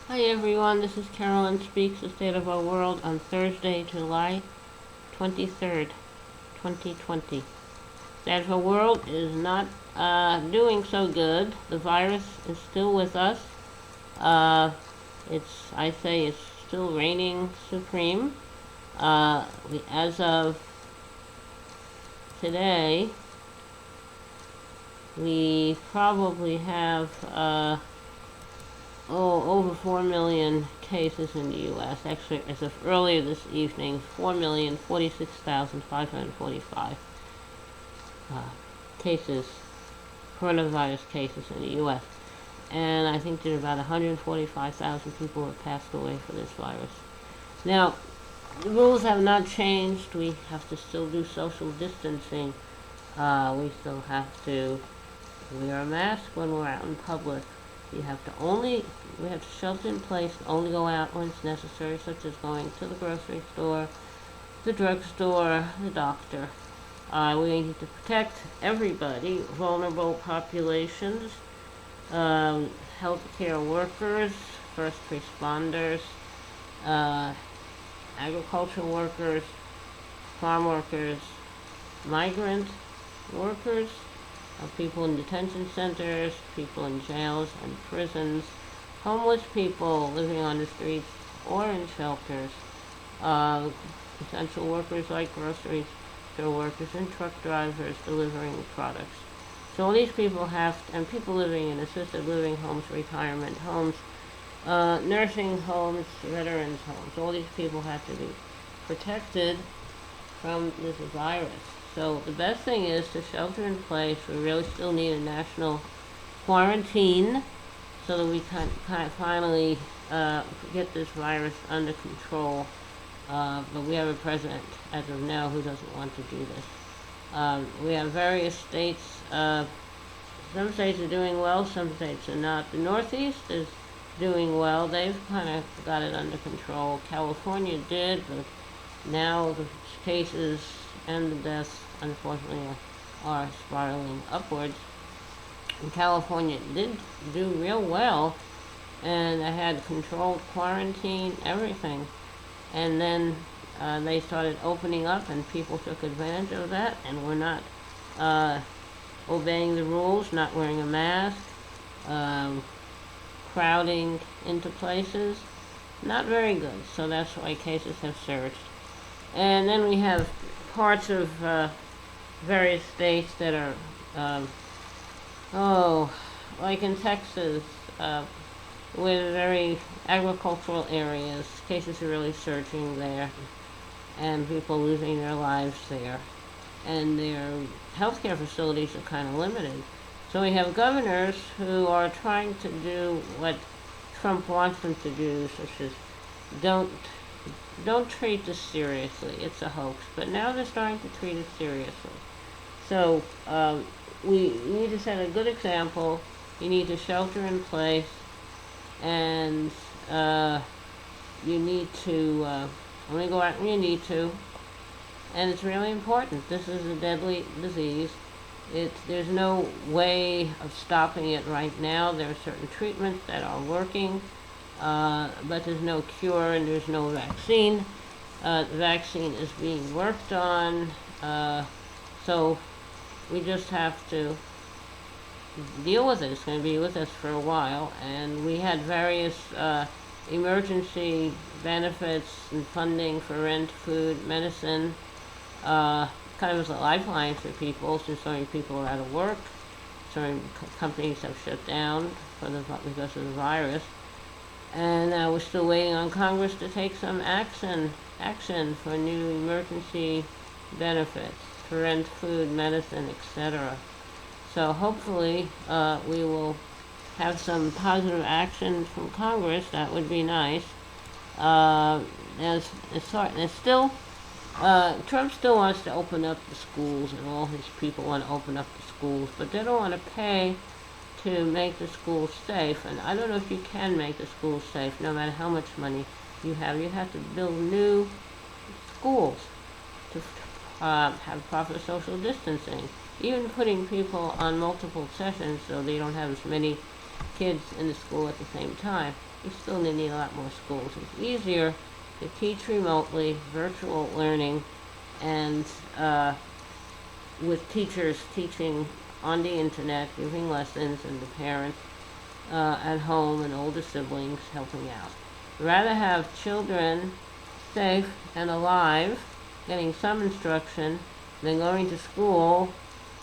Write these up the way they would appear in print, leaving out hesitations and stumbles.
Hi everyone, this is Carolyn Speaks, The State of Our World on Thursday, July 23rd, 2020. The State of Our World is not doing so good. The virus is still with us. Uh, I say it's still reigning supreme. As of today, we probably have over 4 million cases in the U.S. Actually, as of earlier this evening, 4,046,545 uh, cases, coronavirus cases in the U.S. And I think there's about 145,000 people who have passed away for this virus. Now, the rules have not changed. We have to still do social distancing. We still have to wear a mask when we're out in public. We have to shelter in place, only go out when it's necessary, such as going to the grocery store, the drugstore, the doctor. We need to protect everybody, vulnerable populations, healthcare workers, first responders, uh, agriculture workers, farm workers, migrant workers, people in detention centers, people in jails and prisons, homeless people living on the streets or in shelters, uh, essential workers like grocery store workers and truck drivers delivering products. So all these people and people living in assisted living homes, retirement homes, nursing homes, veterans homes, all these people have to be protected from this virus. So the best thing is to shelter in place. We really still need a national quarantine so that we can finally get this virus under control. But we have a president as of now who doesn't want to do this. We have various states. Some states are doing well, some states are not. The Northeast is doing well. They've kind of got it under control. California did, but now the cases and the deaths, unfortunately, are spiraling upwards. And California did do real well, and they had controlled quarantine, everything. And then they started opening up, and people took advantage of that, and were not uh, obeying the rules, not wearing a mask, um, crowding into places. Not very good, so that's why cases have surged. And then we have parts of various states that are, um, oh, like in Texas, with very agricultural areas. Cases are really surging there, and people losing their lives there. And their healthcare facilities are kind of limited. So we have governors who are trying to do what Trump wants them to do, such as don't don't treat this seriously. It's a hoax. But now they're starting to treat it seriously. So we need to set a good example. You need to shelter in place, and you need to only go out when you need to. And it's really important. This is a deadly disease. There's no way of stopping it right now. There are certain treatments that are working, but there's no cure and there's no vaccine. The vaccine is being worked on, so we just have to deal with it. It's going to be with us for a while, and we had various emergency benefits and funding for rent, food, medicine, kind of as a lifeline for people, since so many people are out of work. Certain companies have shut down because of the virus. And we're still waiting on Congress to take some action for new emergency benefits for rent, food, medicine, etc. So hopefully we will have some positive action from Congress. That would be nice. It's still Trump still wants to open up the schools, and all his people want to open up the schools, but they don't want to pay to make the schools safe. And I don't know if you can make the schools safe, no matter how much money you have. You have to build new schools to have proper social distancing. Even putting people on multiple sessions so they don't have as many kids in the school at the same time. We still need a lot more schools. It's easier to teach remotely, virtual learning, and with teachers teaching on the internet, giving lessons, and the parents at home and older siblings helping out. Rather have children safe and alive, getting some instruction, than going to school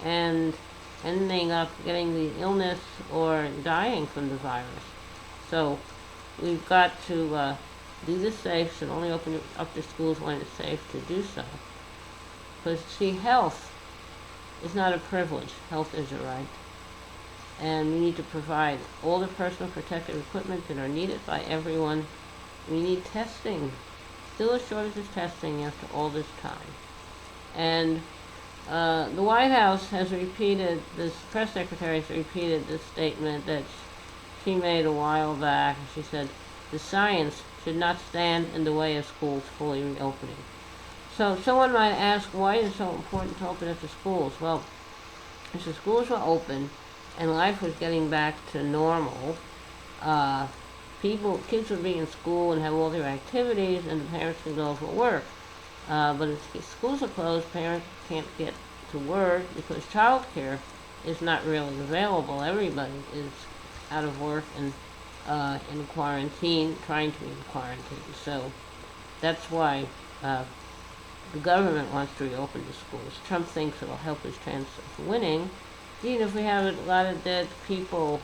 and ending up getting the illness or dying from the virus. So we've got to do this safe, should only open up the schools when it's safe to do so. Because, see, health is not a privilege. Health is a right. And we need to provide all the personal protective equipment that are needed by everyone. We need testing. Still a shortage of testing after all this time. And the White House has repeated, this press secretary has repeated this statement that she made a while back. She said, the science should not stand in the way of schools fully reopening. So someone might ask, why is it so important to open up the schools? Well, if the schools were open and life was getting back to normal, kids would be in school and have all their activities, and the parents could go for work. But if schools are closed, parents can't get to work because childcare is not really available. Everybody is out of work and in quarantine, trying to be in quarantine. So that's why the government wants to reopen the schools. Trump thinks it will help his chance of winning. Even if we have a lot of dead people,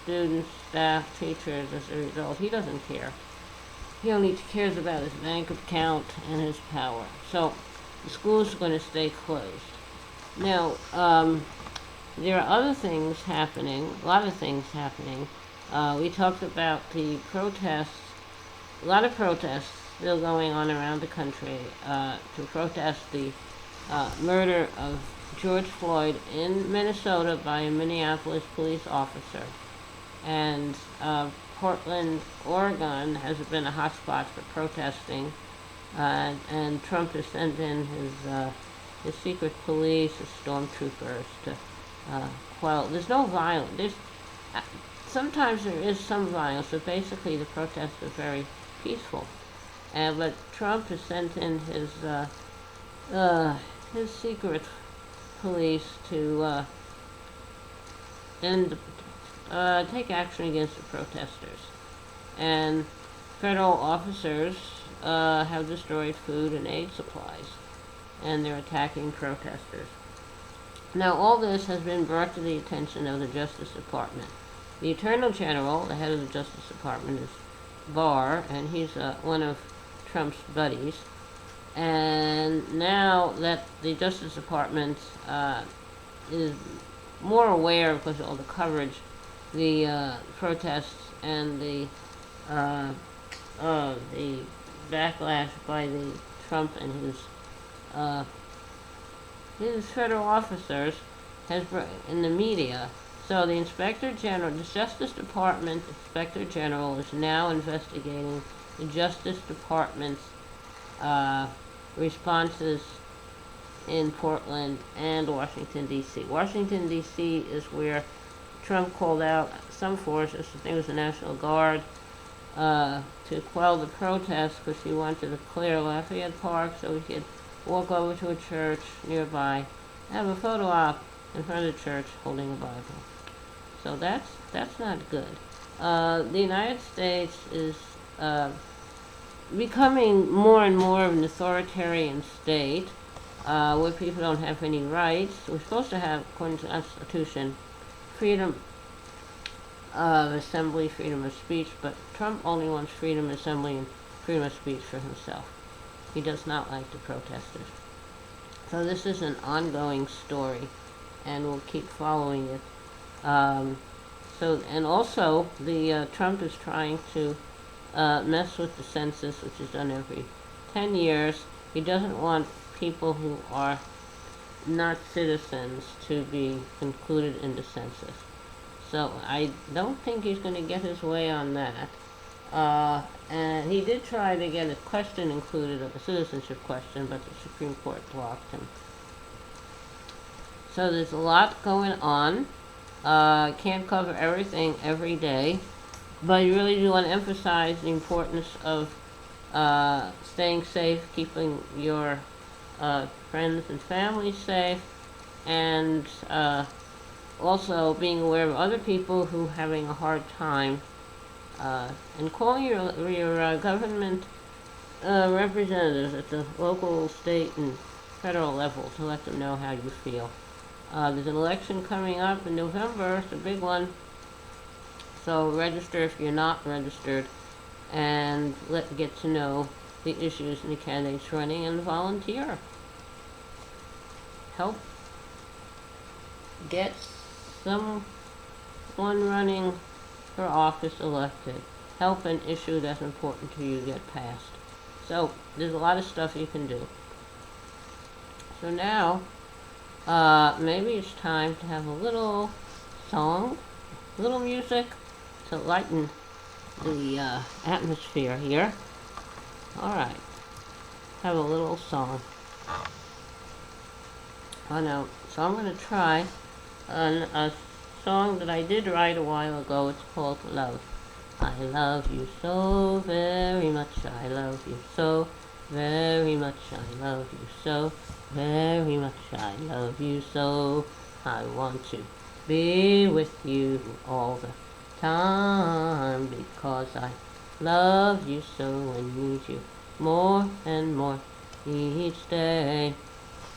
students, staff, teachers, as a result, he doesn't care. He only cares about his bank account and his power. So the schools are going to stay closed. Now, there are other things happening, a lot of things happening. We talked about the protests, a lot of protests still going on around the country to protest the murder of George Floyd in Minnesota by a Minneapolis police officer. And Portland, Oregon has been a hotspot for protesting, and Trump has sent in his secret police, his stormtroopers to quell. There's no violence. Sometimes there is some violence, but basically the protests are very peaceful. But Trump has sent in his secret police to take action against the protesters. And federal officers have destroyed food and aid supplies, and they're attacking protesters. Now, all this has been brought to the attention of the Justice Department. The Attorney General, the head of the Justice Department, is Barr, and he's one of Trump's buddies. And now that the Justice Department is more aware, because of all the coverage, the protests and the backlash by the Trump and his federal officers has in the media. So the Inspector General, the Justice Department Inspector General, is now investigating the Justice Department's responses in Portland and Washington, D.C. Washington, D.C. is where Trump called out some forces, I think it was the National Guard, to quell the protests because he wanted to clear Lafayette Park so he could walk over to a church nearby, have a photo op in front of the church holding a Bible. So that's not good. The United States is becoming more and more of an authoritarian state where people don't have any rights. We're supposed to have, according to the Constitution, freedom of assembly, freedom of speech, but Trump only wants freedom of assembly and freedom of speech for himself. He does not like the protesters. So this is an ongoing story, and we'll keep following it. And also, the Trump is trying to mess with the census, which is done every 10 years. He doesn't want people who are not citizens to be included in the census. So I don't think he's going to get his way on that. And he did try to get a question included, a citizenship question, but the Supreme Court blocked him. So there's a lot going on. Can't cover everything every day, but I really do want to emphasize the importance of staying safe, keeping your friends and family safe, and also being aware of other people who are having a hard time, and calling your government representatives at the local, state, and federal level to let them know how you feel. There's an election coming up in November. It's a big one. So register if you're not registered, and get to know the issues and the candidates running, and volunteer. Help get someone running for office elected. Help an issue that's important to you get passed. So there's a lot of stuff you can do. So now, maybe it's time to have a little song, little music to lighten the atmosphere here. Alright, have a little song. Oh no, so I'm going to try a song that I did write a while ago. It's called Love. I love you so very much, I love you so very much, I love you so very much, I love you so. I want to be with you all the time, because I love you so and need you more and more each day.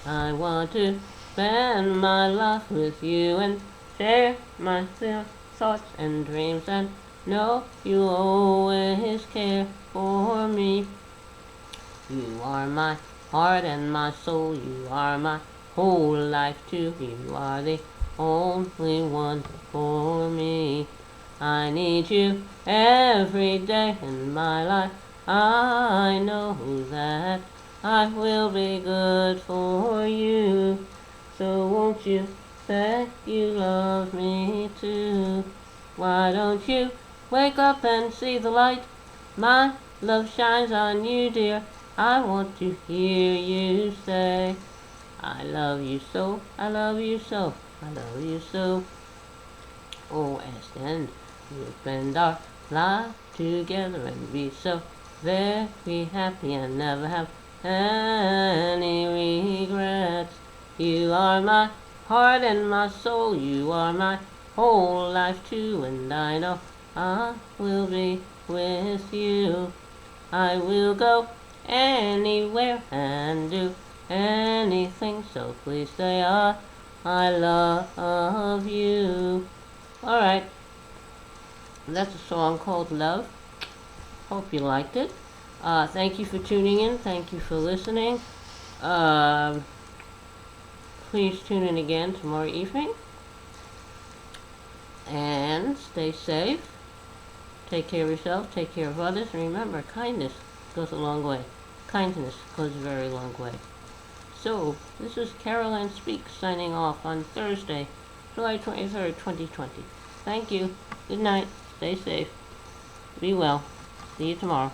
I want to spend my life with you and share my thoughts and dreams, and know you always care for me. You are my heart and my soul, you are my whole life too. You are the only one for me. I need you every day in my life. I know that I will be good for you. So won't you say you love me too? Why don't you wake up and see the light? My love shines on you, dear. I want to hear you say, I love you so, I love you so, I love you so. Oh, and we'll spend our life together and be so very happy and never have any regrets. You are my heart and my soul, you are my whole life too, and I know I will be with you. I will go anywhere and do anything, so please say I love you. Alright, that's a song called Love. Hope you liked it. Thank you for tuning in. Thank you for listening. Please tune in again tomorrow evening. And stay safe. Take care of yourself. Take care of others. And remember, kindness goes a long way. Kindness goes a very long way. So, this is Caroline Speaks signing off on Thursday, July 23rd, 2020. Thank you. Good night. Stay safe. Be well. See you tomorrow.